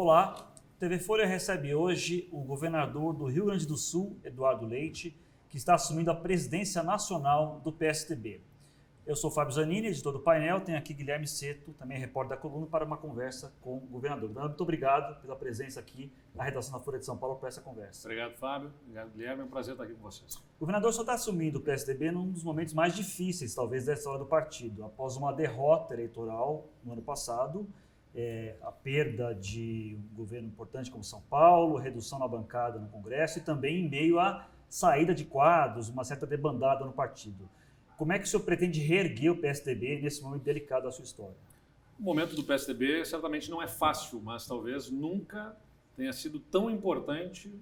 Olá, TV Folha recebe hoje o governador do Rio Grande do Sul, Eduardo Leite, que está assumindo a presidência nacional do PSDB. Eu sou Fábio Zanini, editor do painel, tenho aqui Guilherme Seto, também repórter da coluna, para uma conversa com o governador. Muito obrigado pela presença aqui na redação da Folha de São Paulo para essa conversa. Obrigado, Fábio. Obrigado, Guilherme. É um prazer estar aqui com vocês. O governador só está assumindo o PSDB num dos momentos mais difíceis, talvez, da história do partido. Após uma derrota eleitoral no ano passado, a perda de um governo importante como São Paulo, redução na bancada no Congresso e também em meio à saída de quadros, uma certa debandada no partido. Como é que o senhor pretende reerguer o PSDB nesse momento delicado da sua história? O momento do PSDB certamente não é fácil, mas talvez nunca tenha sido tão importante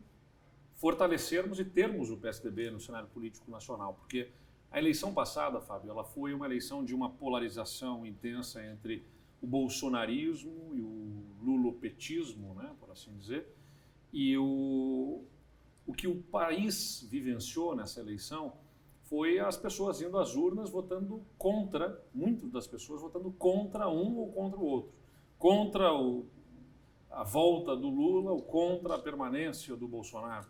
fortalecermos e termos o PSDB no cenário político nacional, porque a eleição passada, Fábio, ela foi uma eleição de uma polarização intensa entre o bolsonarismo e o lulopetismo, né, por assim dizer, e o que o país vivenciou nessa eleição foi as pessoas indo às urnas votando contra, muitas das pessoas votando contra um ou contra o outro, contra a volta do Lula ou contra a permanência do Bolsonaro.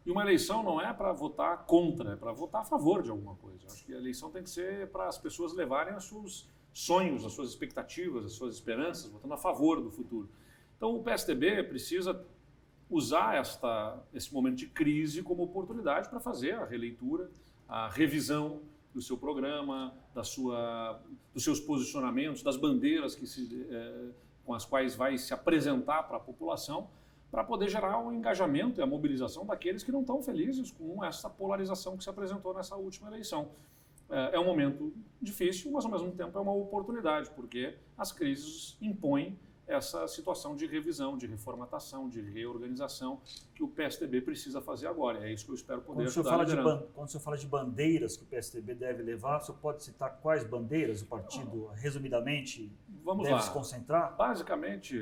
E uma eleição não é para votar contra, é para votar a favor de alguma coisa. Eu acho que a eleição tem que ser para as pessoas levarem os seus sonhos, as suas expectativas, as suas esperanças, votando a favor do futuro. Então o PSDB precisa usar esse momento de crise como oportunidade para fazer a releitura, a revisão do seu programa, dos seus posicionamentos, das bandeiras com as quais vai se apresentar para a população, para poder gerar um engajamento e a mobilização daqueles que não estão felizes com essa polarização que se apresentou nessa última eleição. É um momento difícil, mas ao mesmo tempo é uma oportunidade, porque as crises impõem essa situação de revisão, de reformatação, de reorganização que o PSDB precisa fazer agora. É isso que eu espero poder ajudar a liderar. Quando o senhor fala de bandeiras que o PSDB deve levar, o senhor pode citar quais bandeiras o partido, resumidamente, deve se concentrar? Basicamente,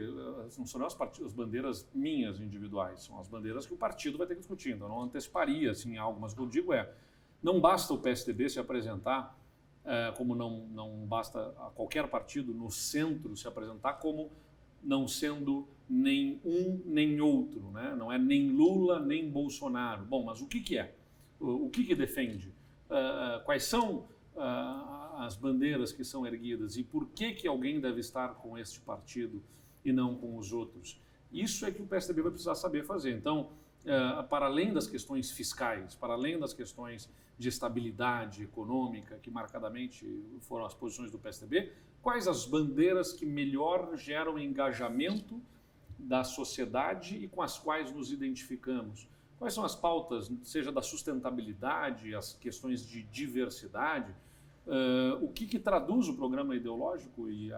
não são as bandeiras minhas individuais, são as bandeiras que o partido vai ter que discutir. Então, eu não anteciparia assim, algo, mas o que eu digo não basta o PSDB se apresentar, como não basta a qualquer partido no centro se apresentar como não sendo nem um nem outro, né? Não é nem Lula nem Bolsonaro. Bom, mas o que é? O que defende? Quais são as bandeiras que são erguidas e por que alguém deve estar com este partido e não com os outros? Isso é que o PSDB vai precisar saber fazer. Então, para além das questões fiscais, para além das questões de estabilidade econômica, que marcadamente foram as posições do PSDB, quais as bandeiras que melhor geram engajamento da sociedade e com as quais nos identificamos? Quais são as pautas, seja da sustentabilidade, as questões de diversidade, o que traduz o programa ideológico e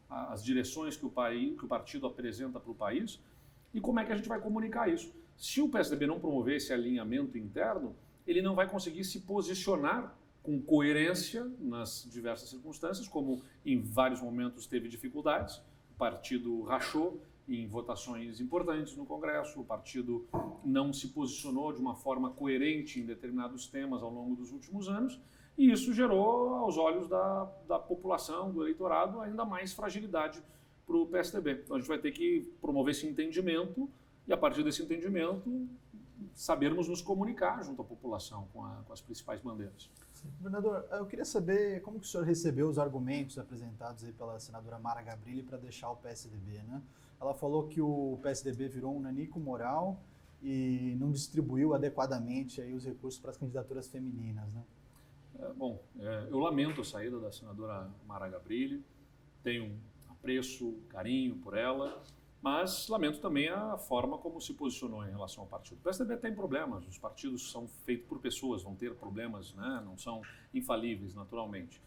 as direções que o partido apresenta para o país e como é que a gente vai comunicar isso? Se o PSDB não promover esse alinhamento interno, ele não vai conseguir se posicionar com coerência nas diversas circunstâncias, como em vários momentos teve dificuldades, o partido rachou em votações importantes no Congresso, o partido não se posicionou de uma forma coerente em determinados temas ao longo dos últimos anos, e isso gerou, aos olhos da população, do eleitorado, ainda mais fragilidade para o PSDB. Então a gente vai ter que promover esse entendimento e, a partir desse entendimento, sabermos nos comunicar junto à população com as principais bandeiras. Governador, eu queria saber como que o senhor recebeu os argumentos apresentados aí pela senadora Mara Gabrilli para deixar o PSDB, né? Ela falou que o PSDB virou um nanico moral e não distribuiu adequadamente aí os recursos para as candidaturas femininas, né? Eu lamento a saída da senadora Mara Gabrilli, tenho apreço, carinho por ela, mas lamento também a forma como se posicionou em relação ao partido. O PSDB tem problemas, os partidos são feitos por pessoas, vão ter problemas, né? Não são infalíveis, naturalmente.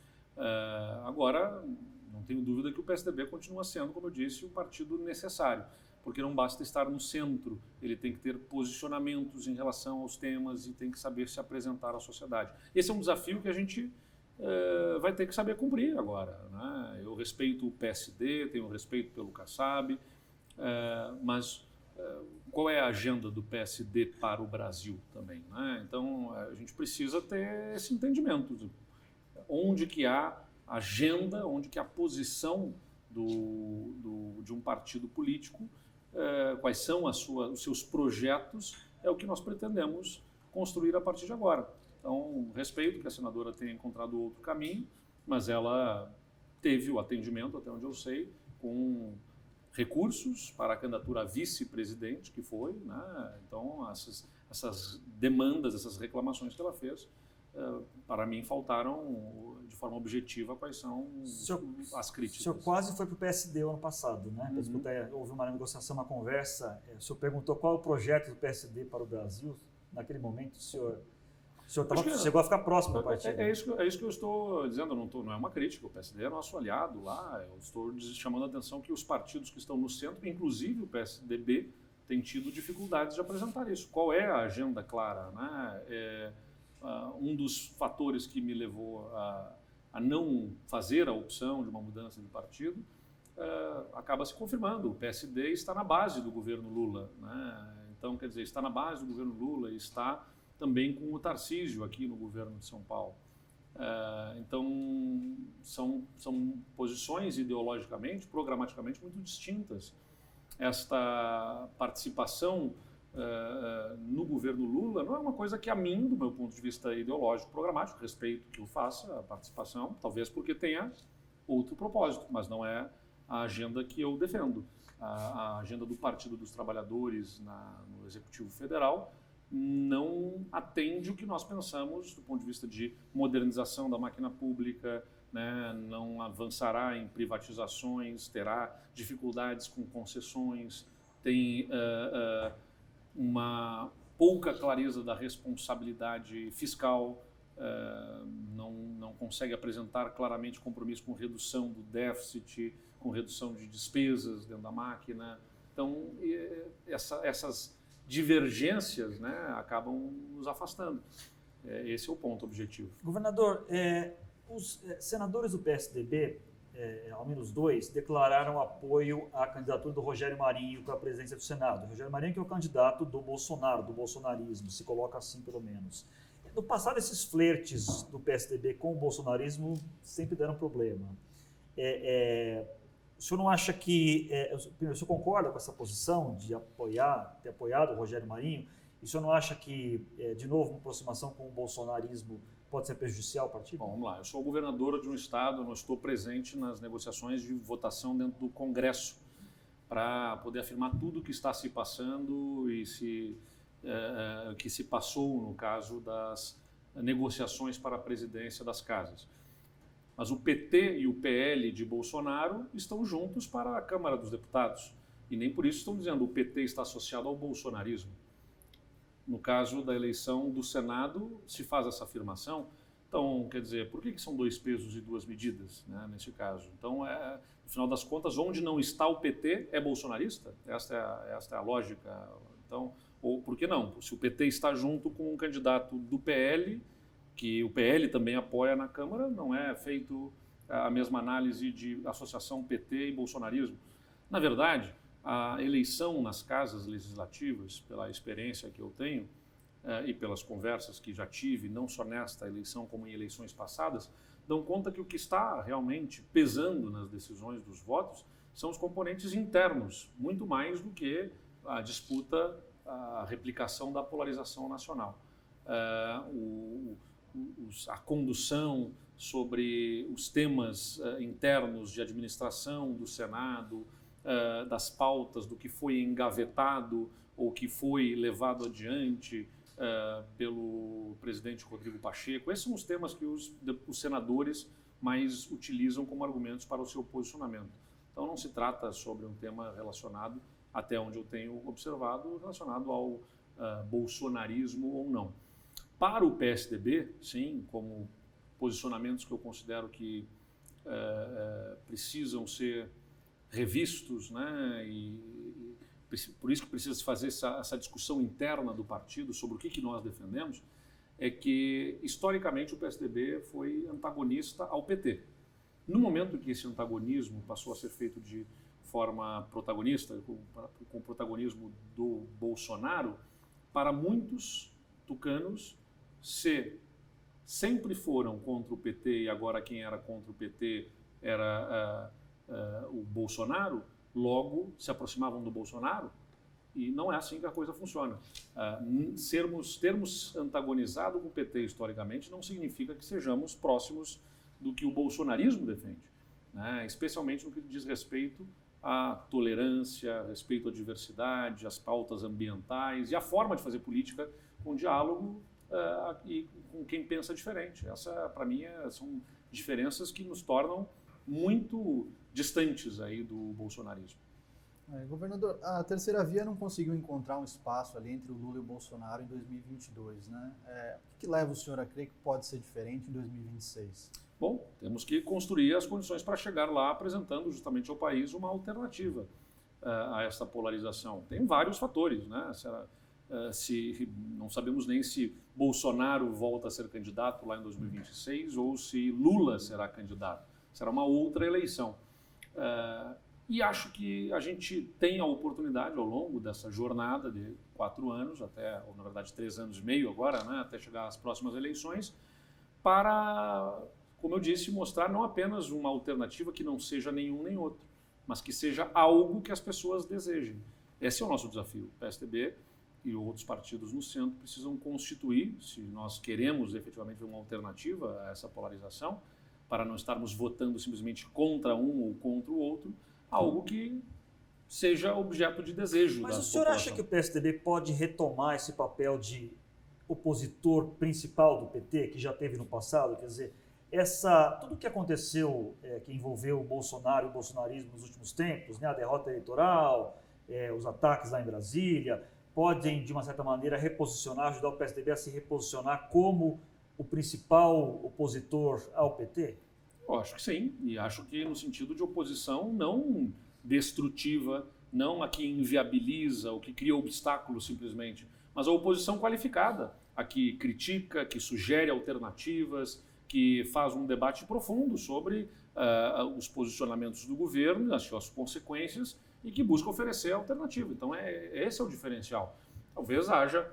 Agora, não tenho dúvida que o PSDB continua sendo, como eu disse, um partido necessário, porque não basta estar no centro, ele tem que ter posicionamentos em relação aos temas e tem que saber se apresentar à sociedade. Esse é um desafio que a gente vai ter que saber cumprir agora, né? Eu respeito o PSD, tenho respeito pelo Kassab, mas qual é a agenda do PSD para o Brasil também, né? Então a gente precisa ter esse entendimento de onde que há agenda, onde que há posição de um partido político, quais são os seus projetos, é o que nós pretendemos construir a partir de agora. Então, respeito que a senadora tenha encontrado outro caminho, mas ela teve o atendimento, até onde eu sei, com recursos para a candidatura a vice-presidente, que foi, né? Então, essas demandas, essas reclamações que ela fez, para mim, faltaram de forma objetiva quais são as críticas. O senhor quase foi para o PSD ano passado, né? Houve uma negociação, uma conversa. O senhor perguntou qual é o projeto do PSD para o Brasil. Naquele momento, o senhor chegou a ficar próximo do partido. É isso que eu estou dizendo, não é uma crítica. O PSD é nosso aliado lá. Eu estou chamando a atenção que os partidos que estão no centro, inclusive o PSDB, têm tido dificuldades de apresentar isso. Qual é a agenda clara, né? Um dos fatores que me levou a não fazer a opção de uma mudança de partido acaba se confirmando. O PSD está na base do governo Lula, né? Então, quer dizer, está na base do governo Lula e está também com o Tarcísio aqui no governo de São Paulo. Então, são posições ideologicamente, programaticamente muito distintas. Esta participação no governo Lula não é uma coisa que a mim, do meu ponto de vista ideológico, programático, respeito que eu faça a participação, talvez porque tenha outro propósito, mas não é a agenda que eu defendo. A agenda do Partido dos Trabalhadores no Executivo Federal não atende o que nós pensamos do ponto de vista de modernização da máquina pública, né? Não avançará em privatizações, terá dificuldades com concessões, tem uma pouca clareza da responsabilidade fiscal, não consegue apresentar claramente compromisso com redução do déficit, com redução de despesas dentro da máquina. Então, essas divergências, né, acabam nos afastando. Esse é o ponto objetivo. Governador, os senadores do PSDB, ao menos 2, declararam apoio à candidatura do Rogério Marinho para a presidência do Senado. O Rogério Marinho que é o candidato do Bolsonaro, do bolsonarismo, se coloca assim pelo menos. No passado, esses flertes do PSDB com o bolsonarismo sempre deram problema. O senhor não acha que... o senhor concorda com essa posição de ter apoiado o Rogério Marinho? E o senhor não acha que, de novo, uma aproximação com o bolsonarismo pode ser prejudicial ao partido? Bom, vamos lá. Eu sou governador de um estado, não estou presente nas negociações de votação dentro do Congresso para poder afirmar tudo o que está se passando e que se passou no caso das negociações para a presidência das casas. Mas o PT e o PL de Bolsonaro estão juntos para a Câmara dos Deputados. E nem por isso estão dizendo que o PT está associado ao bolsonarismo. No caso da eleição do Senado, se faz essa afirmação. Então, quer dizer, por que são 2 pesos e 2 medidas, né, nesse caso? Então, no final das contas, onde não está o PT é bolsonarista? Esta é a lógica. Então, ou por que não? Se o PT está junto com um candidato do PL, que o PL também apoia na Câmara, não é feito a mesma análise de associação PT e bolsonarismo. Na verdade, a eleição nas casas legislativas, pela experiência que eu tenho e pelas conversas que já tive, não só nesta eleição como em eleições passadas, dão conta que o que está realmente pesando nas decisões dos votos são os componentes internos, muito mais do que a disputa, a replicação da polarização nacional. A condução sobre os temas internos de administração do Senado, das pautas, do que foi engavetado ou que foi levado adiante pelo presidente Rodrigo Pacheco. Esses são os temas que os senadores mais utilizam como argumentos para o seu posicionamento. Então não se trata sobre um tema relacionado, até onde eu tenho observado, relacionado ao bolsonarismo ou não. Para o PSDB, sim, como posicionamentos que eu considero que precisam ser revistos, né, e por isso que precisa se fazer essa discussão interna do partido sobre o que nós defendemos, é que, historicamente, o PSDB foi antagonista ao PT. No momento que esse antagonismo passou a ser feito de forma protagonista, com o protagonismo do Bolsonaro, para muitos tucanos, se sempre foram contra o PT e agora quem era contra o PT era o Bolsonaro, logo se aproximavam do Bolsonaro, e não é assim que a coisa funciona. Termos antagonizado com o PT historicamente não significa que sejamos próximos do que o bolsonarismo defende, né? Especialmente no que diz respeito à tolerância, respeito à diversidade, às pautas ambientais e à forma de fazer política com diálogo e com quem pensa diferente. Essa, para mim, são diferenças que nos tornam muito distantes aí do bolsonarismo. Governador, a terceira via não conseguiu encontrar um espaço ali entre o Lula e o Bolsonaro em 2022, né? O que leva o senhor a crer que pode ser diferente em 2026? Bom, temos que construir as condições para chegar lá apresentando justamente ao país uma alternativa a essa polarização. Tem vários fatores, né? Não sabemos nem se Bolsonaro volta a ser candidato lá em 2026 ou se Lula será candidato. Será uma outra eleição. E acho que a gente tem a oportunidade ao longo dessa jornada de 4 anos, ou na verdade 3 anos e meio agora, né, até chegar às próximas eleições, para, como eu disse, mostrar não apenas uma alternativa que não seja nenhum nem outro, mas que seja algo que as pessoas desejem. Esse é o nosso desafio. O PSDB e outros partidos no centro precisam constituir, se nós queremos efetivamente uma alternativa a essa polarização, para não estarmos votando simplesmente contra um ou contra o outro, algo que seja objeto de desejo da população. Mas o senhor acha que o PSDB pode retomar esse papel de opositor principal do PT, que já teve no passado? Quer dizer, tudo o que aconteceu, que envolveu o Bolsonaro e o bolsonarismo nos últimos tempos, né, a derrota eleitoral, os ataques lá em Brasília, podem, de uma certa maneira, ajudar o PSDB a se reposicionar como o principal opositor ao PT? Eu acho que sim, e acho que no sentido de oposição não destrutiva, não a que inviabiliza, ou que cria obstáculos simplesmente, mas a oposição qualificada, a que critica, que sugere alternativas, que faz um debate profundo sobre os posicionamentos do governo, as suas consequências, e que busca oferecer alternativa. Então esse é o diferencial. Talvez haja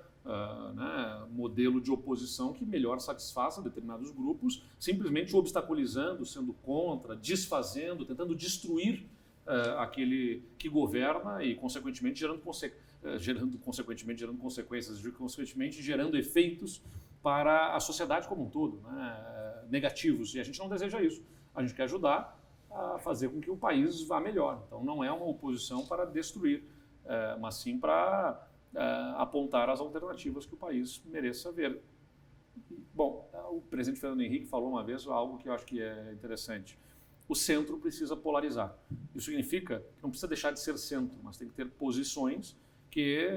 modelo de oposição que melhor satisfaça determinados grupos, simplesmente obstaculizando, sendo contra, desfazendo, tentando destruir aquele que governa e, consequentemente, gerando consequências, consequentemente gerando efeitos para a sociedade como um todo, né, negativos. E a gente não deseja isso. A gente quer ajudar a fazer com que o país vá melhor. Então não é uma oposição para destruir, mas sim para apontar as alternativas que o país mereça ver. Bom, o presidente Fernando Henrique falou uma vez algo que eu acho que é interessante. O centro precisa polarizar. Isso significa que não precisa deixar de ser centro, mas tem que ter posições que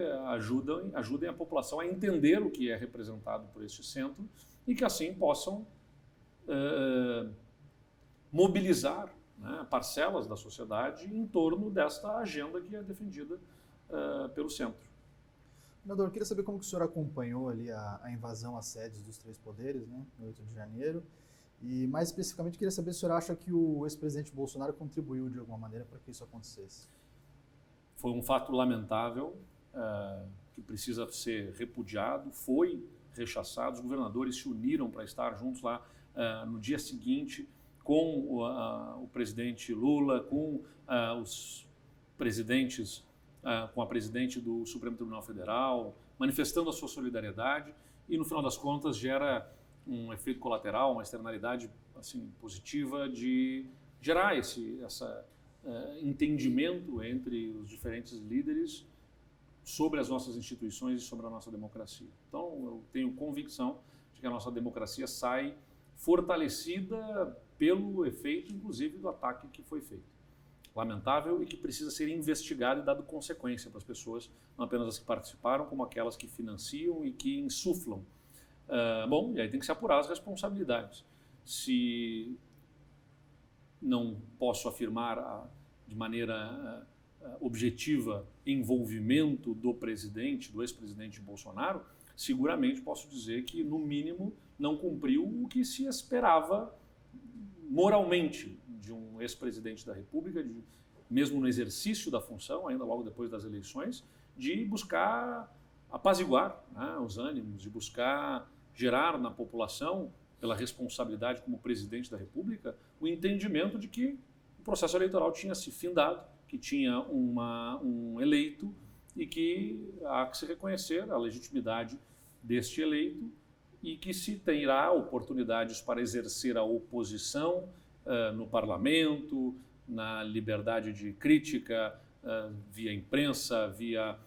ajudem a população a entender o que é representado por este centro e que assim possam mobilizar, né, parcelas da sociedade em torno desta agenda que é defendida pelo centro. Senador, eu queria saber como que o senhor acompanhou ali a invasão às sedes dos 3 poderes, né, no 8 de janeiro. E, mais especificamente, queria saber se o senhor acha que o ex-presidente Bolsonaro contribuiu de alguma maneira para que isso acontecesse. Foi um fato lamentável, que precisa ser repudiado, foi rechaçado. Os governadores se uniram para estar juntos lá no dia seguinte com o presidente Lula, com os presidentes, com a presidente do Supremo Tribunal Federal, manifestando a sua solidariedade e, no final das contas, gera um efeito colateral, uma externalidade assim, positiva de gerar esse entendimento entre os diferentes líderes sobre as nossas instituições e sobre a nossa democracia. Então, eu tenho convicção de que a nossa democracia sai fortalecida pelo efeito, inclusive, do ataque que foi feito. Lamentável e que precisa ser investigado e dado consequência para as pessoas, não apenas as que participaram, como aquelas que financiam e que insuflam. Bom, e aí tem que se apurar as responsabilidades. Se não posso afirmar de maneira objetiva envolvimento do presidente, do ex-presidente Bolsonaro, seguramente posso dizer que, no mínimo, não cumpriu o que se esperava moralmente de um ex-presidente da República, mesmo no exercício da função, ainda logo depois das eleições, de buscar apaziguar, né, os ânimos, de buscar gerar na população, pela responsabilidade como presidente da República, o entendimento de que processo eleitoral tinha se findado, que tinha um eleito e que há que se reconhecer a legitimidade deste eleito e que se terá oportunidades para exercer a oposição no parlamento, na liberdade de crítica, via imprensa, via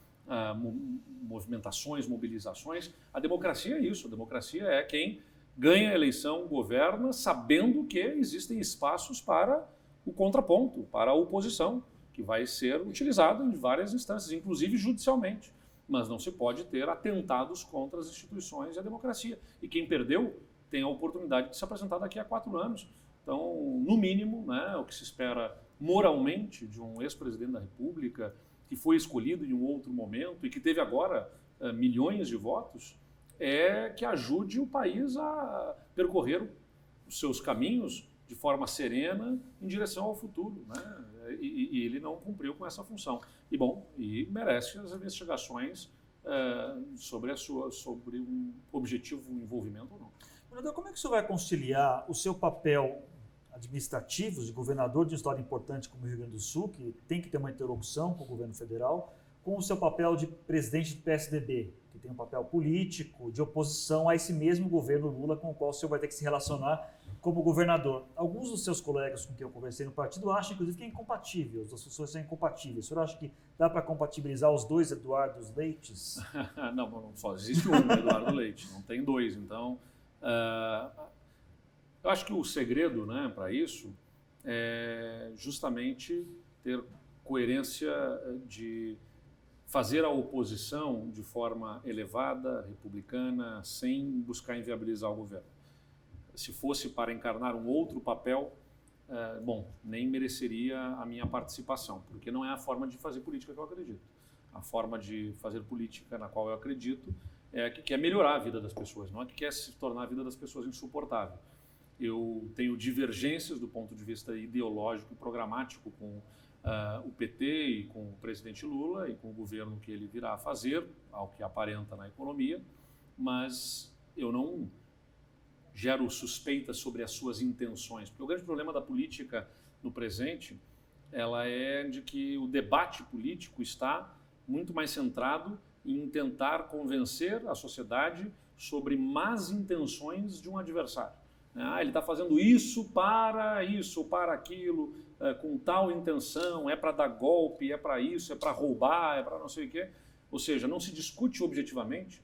movimentações, mobilizações. A democracia é isso, a democracia é quem ganha a eleição, governa, sabendo que existem espaços para o contraponto, para a oposição, que vai ser utilizado em várias instâncias, inclusive judicialmente. Mas não se pode ter atentados contra as instituições e a democracia. E quem perdeu tem a oportunidade de se apresentar daqui a 4 anos. Então, no mínimo, né, o que se espera moralmente de um ex-presidente da República, que foi escolhido em um outro momento e que teve agora milhões de votos, é que ajude o país a percorrer os seus caminhos de forma serena em direção ao futuro, né? E ele não cumpriu com essa função. E merece as investigações sobre um objetivo envolvimento ou não. Governador, como é que o senhor vai conciliar o seu papel administrativo de governador de um estado importante como o Rio Grande do Sul, que tem que ter uma interlocução com o governo federal, com o seu papel de presidente do PSDB, que tem um papel político de oposição a esse mesmo governo Lula com o qual o senhor vai ter que se relacionar como governador? Alguns dos seus colegas com quem eu conversei no partido acham, inclusive, que é incompatível, as assessores são incompatíveis. O senhor acha que dá para compatibilizar os dois Eduardos Leites? Não, só existe um Eduardo Leite, não tem dois. Então, eu acho que o segredo, né, para isso é justamente ter coerência de fazer a oposição de forma elevada, republicana, sem buscar inviabilizar o governo. Se fosse para encarnar um outro papel, nem mereceria a minha participação, porque não é a forma de fazer política que eu acredito. A forma de fazer política na qual eu acredito é que quer melhorar a vida das pessoas, não é que quer se tornar a vida das pessoas insuportável. Eu tenho divergências do ponto de vista ideológico e programático com o PT e com o presidente Lula e com o governo que ele virá a fazer, ao que aparenta na economia, mas eu não gero suspeitas sobre as suas intenções, porque o grande problema da política no presente, ela é de que o debate político está muito mais centrado em tentar convencer a sociedade sobre más intenções de um adversário. Ele está fazendo isso, para aquilo, com tal intenção, é para dar golpe, é para isso, é para roubar, é para não sei o quê. Ou seja, não se discute objetivamente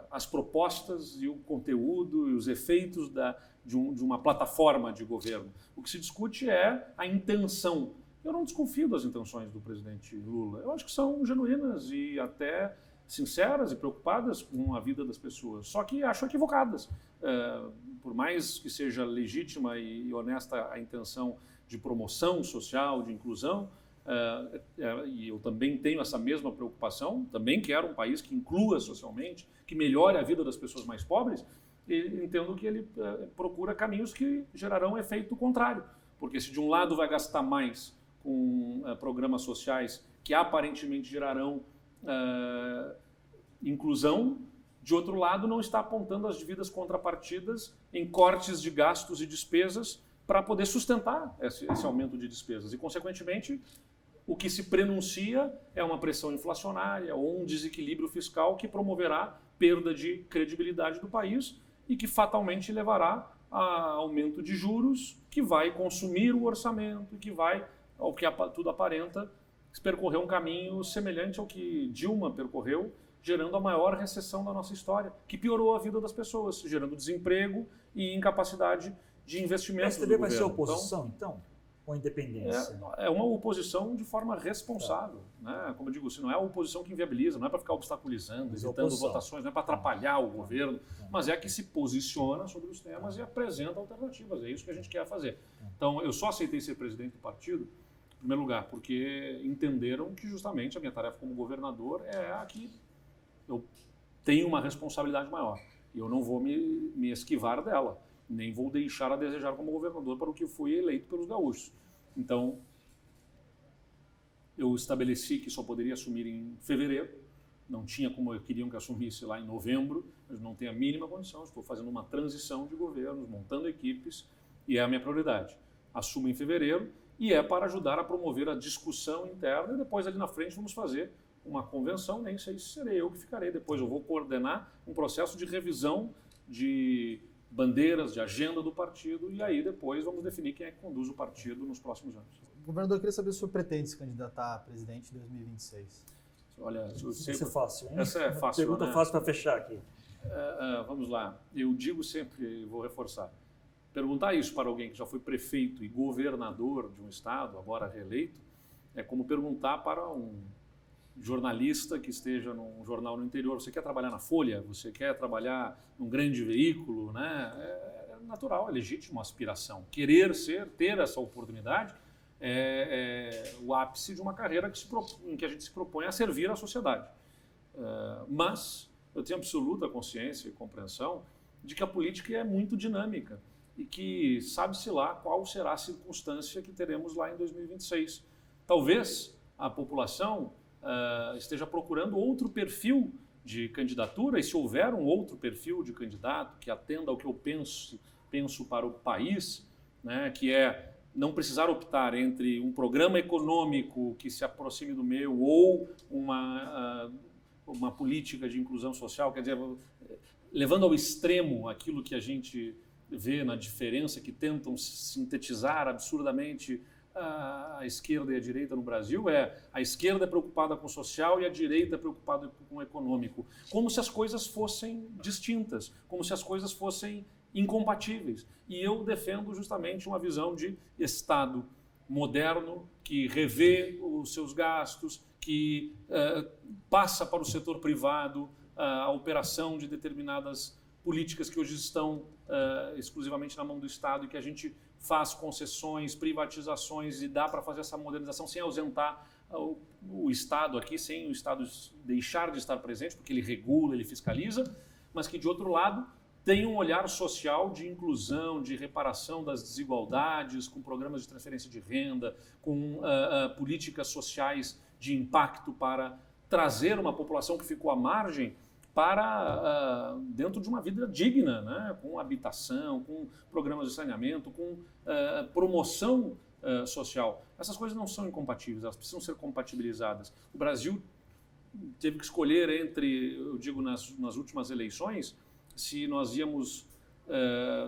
as propostas e o conteúdo e os efeitos de uma plataforma de governo. O que se discute é a intenção. Eu não desconfio das intenções do presidente Lula. Eu acho que são genuínas e até sinceras e preocupadas com a vida das pessoas, só que acho equivocadas. Por mais que seja legítima e honesta a intenção de promoção social, de inclusão, e eu também tenho essa mesma preocupação, também quero um país que inclua socialmente, que melhore a vida das pessoas mais pobres, e entendo que ele procura caminhos que gerarão efeito contrário, porque se de um lado vai gastar mais com programas sociais que aparentemente gerarão inclusão, de outro lado não está apontando as devidas contrapartidas em cortes de gastos e despesas para poder sustentar esse aumento de despesas. E, consequentemente, o que se prenuncia é uma pressão inflacionária ou um desequilíbrio fiscal que promoverá perda de credibilidade do país e que fatalmente levará a aumento de juros que vai consumir o orçamento e que vai, ao que tudo aparenta, percorrer um caminho semelhante ao que Dilma percorreu, gerando a maior recessão da nossa história, que piorou a vida das pessoas, gerando desemprego e incapacidade de investimento. O PSDB vai ser oposição, então? Ou independência? É uma oposição de forma responsável. Né? Como eu digo, se não é a oposição que inviabiliza, não é para ficar obstaculizando, evitando votações, não é para atrapalhar o governo, mas é que se posiciona sobre os temas e apresenta alternativas. É isso que a gente quer fazer. Então, eu só aceitei ser presidente do partido, em primeiro lugar, porque entenderam que justamente a minha tarefa como governador é a que eu tenho uma responsabilidade maior e eu não vou me esquivar dela, nem vou deixar a desejar como governador para o que fui eleito pelos gaúchos. Então, eu estabeleci que só poderia assumir em fevereiro, não tinha como eu queriam que assumisse lá em novembro, mas não tenho a mínima condição, estou fazendo uma transição de governos, montando equipes e é a minha prioridade. assumo em fevereiro, e é para ajudar a promover a discussão interna, e depois ali na frente vamos fazer uma convenção, nem sei se serei eu que ficarei, depois eu vou coordenar um processo de revisão de bandeiras, de agenda do partido, e aí depois vamos definir quem é que conduz o partido nos próximos anos. Governador, eu queria saber se o senhor pretende se candidatar a presidente em 2026. Olha, Isso é fácil, hein? Essa é fácil, Pergunta né? fácil para fechar aqui. Vamos lá, eu digo sempre, vou reforçar, perguntar isso para alguém que já foi prefeito e governador de um estado, agora reeleito, é como perguntar para um jornalista que esteja num jornal no interior, você quer trabalhar na Folha, você quer trabalhar num grande veículo, né? É natural, é legítimo a aspiração. Querer ter essa oportunidade é o ápice de uma carreira em que a gente se propõe a servir à sociedade. Mas eu tenho absoluta consciência e compreensão de que a política é muito dinâmica e que sabe-se lá qual será a circunstância que teremos lá em 2026. Talvez a população esteja procurando outro perfil de candidatura, e se houver um outro perfil de candidato que atenda ao que eu penso para o país, né, que é não precisar optar entre um programa econômico que se aproxime do meu ou uma política de inclusão social, quer dizer, levando ao extremo aquilo que a gente vê na diferença, que tentam sintetizar absurdamente a esquerda e a direita no Brasil, a esquerda é preocupada com o social e a direita é preocupada com o econômico, como se as coisas fossem distintas, como se as coisas fossem incompatíveis. E eu defendo justamente uma visão de Estado moderno, que revê os seus gastos, que passa para o setor privado a operação de determinadas políticas que hoje estão exclusivamente na mão do Estado, e que a gente faz concessões, privatizações, e dá para fazer essa modernização sem ausentar o Estado aqui, sem o Estado deixar de estar presente, porque ele regula, ele fiscaliza, mas que, de outro lado, tem um olhar social de inclusão, de reparação das desigualdades, com programas de transferência de renda, com políticas sociais de impacto para trazer uma população que ficou à margem para dentro de uma vida digna, né? Com habitação, com programas de saneamento, com promoção social. Essas coisas não são incompatíveis, elas precisam ser compatibilizadas. O Brasil teve que escolher entre, eu digo, nas últimas eleições, se nós íamos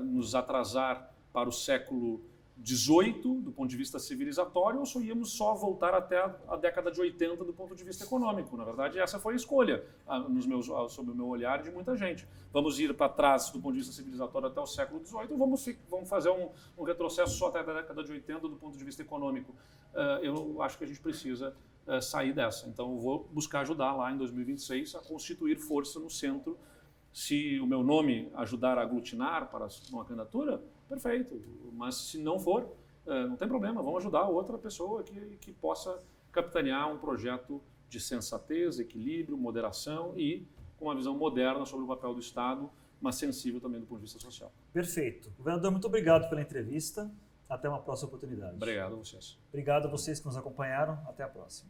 nos atrasar para o século XVIII, do ponto de vista civilizatório, ou se íamos só voltar até a década de 80 do ponto de vista econômico. Na verdade, essa foi a escolha, sob o meu olhar, de muita gente. Vamos ir para trás do ponto de vista civilizatório até o século XVIII, ou vamos fazer um retrocesso só até a década de 80 do ponto de vista econômico. Eu acho que a gente precisa sair dessa. Então, eu vou buscar ajudar lá em 2026 a constituir força no centro. Se o meu nome ajudar a aglutinar para uma candidatura, perfeito. Mas se não for, não tem problema, vamos ajudar outra pessoa que possa capitanear um projeto de sensatez, equilíbrio, moderação e com uma visão moderna sobre o papel do Estado, mas sensível também do ponto de vista social. Perfeito. Governador, muito obrigado pela entrevista. Até uma próxima oportunidade. Obrigado a vocês. Obrigado a vocês que nos acompanharam. Até a próxima.